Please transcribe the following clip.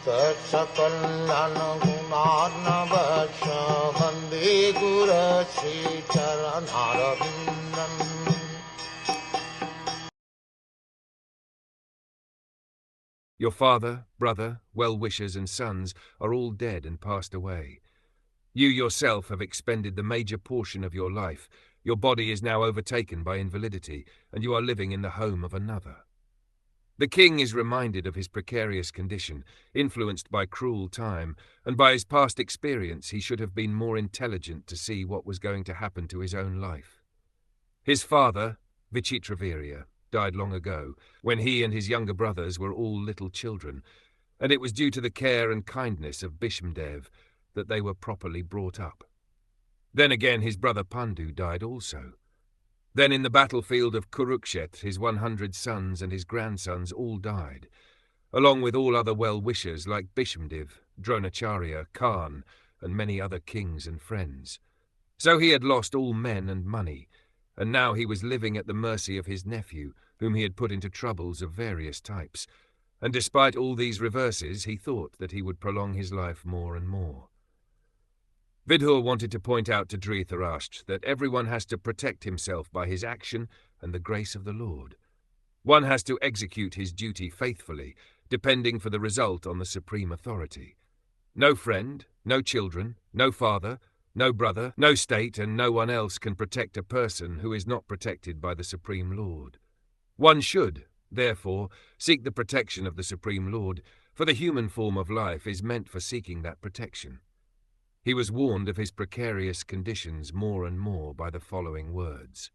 Sakal Gunar Vande Guru Sri Charanaravindan. Your father, brother, well-wishers and sons are all dead and passed away. You yourself have expended the major portion of your life. Your body is now overtaken by invalidity, and you are living in the home of another. The king is reminded of his precarious condition, influenced by cruel time, and by his past experience he should have been more intelligent to see what was going to happen to his own life. His father, Vichitravirya, died long ago, when he and his younger brothers were all little children, and it was due to the care and kindness of Bhishmadev that they were properly brought up. Then again his brother Pandu died also. Then in the battlefield of Kurukshet his 100 sons and his grandsons all died, along with all other well-wishers like Bhishmadev, Dronacharya, Khan, and many other kings and friends. So he had lost all men and money, and now he was living at the mercy of his nephew, whom he had put into troubles of various types, and despite all these reverses he thought that he would prolong his life more and more. Vidhur wanted to point out to Dhritarashtra that everyone has to protect himself by his action and the grace of the Lord. One has to execute his duty faithfully, depending for the result on the supreme authority. No friend, no children, no father, no brother, no state, and no one else can protect a person who is not protected by the Supreme Lord. One should, therefore, seek the protection of the Supreme Lord, for the human form of life is meant for seeking that protection. He was warned of his precarious conditions more and more by the following words.